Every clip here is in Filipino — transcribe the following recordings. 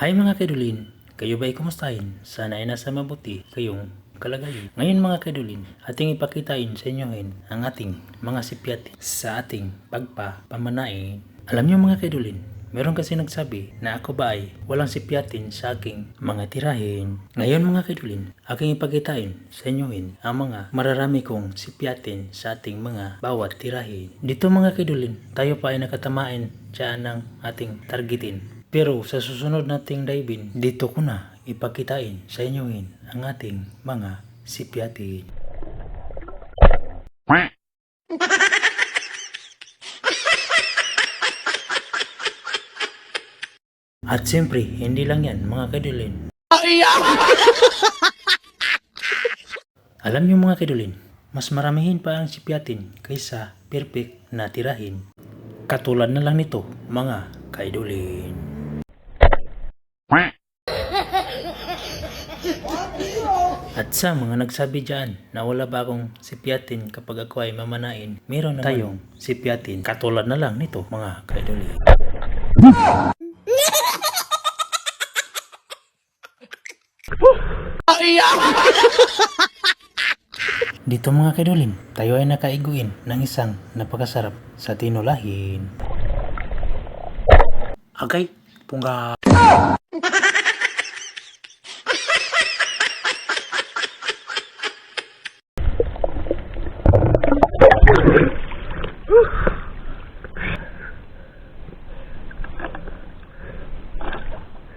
Hi mga kaidolin, kayo ba'y kumustahin? Sana ay nasa mabuti kayong kalagayan. Ngayon mga kaidolin, ating ipakitain sa inyohin ang ating mga sipyat sa ating pagpapamanain. Alam niyo mga kaidolin, meron kasi nagsabi na ako ba ay walang sipyatin sa aking mga tirahin. Ngayon mga kaidolin, aking ipakitain sa inyohin ang mga mararami kong sipyatin sa ating mga bawat tirahin. Dito mga kaidolin, tayo pa ay nakatamain dyan ng ating targetin. Pero sa susunod nating dive-in, dito ko na ipakitain sa inyohin ang ating mga sipyatin. At siyempre, hindi lang yan mga kaidolin. Alam niyo mga kaidolin, mas maramihin pa ang sipyatin kaysa perfect na tirahin. Katulad na lang nito mga kaidolin. At sa mga nagsabi dyan na wala ba akong sipyatin kapag ako ay mamanain, meron na tayong sipyatin katulad na lang nito mga kaidolin. Dito mga kaidolin, tayo ay nakaiguin ng isang napakasarap sa tinulahin. Agay, pungga.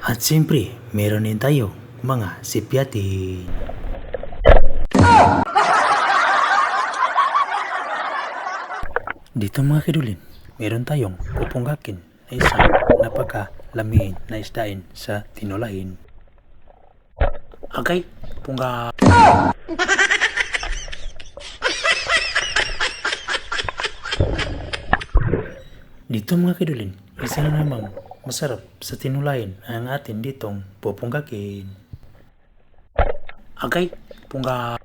At siyempre, meron din tayo mga sipyatin. Dito mga kaidolin, meron tayong pupunggakin na isang napakalamiin na isdain sa tinulahin. Agay, pungga. Dito mga kaidolin, isa na namang masarap sa tinulahin ang atin ditong pupunggakin. Agay, pungga.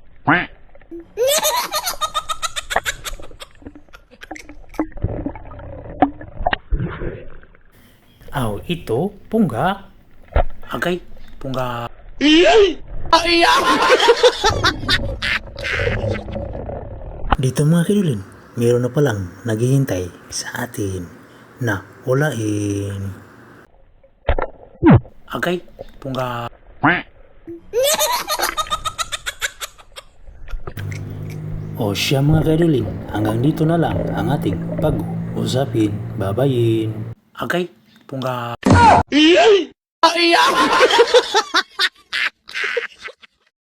Aw, ito, pungga. Agay, pungga. Dito mga kaidolin, meron na palang naghihintay sa atin na ulain. Agay, pungga. O siya mga kaidolin, hanggang dito na lang ang ating pag-usapin. Babayin. Agay, pungga.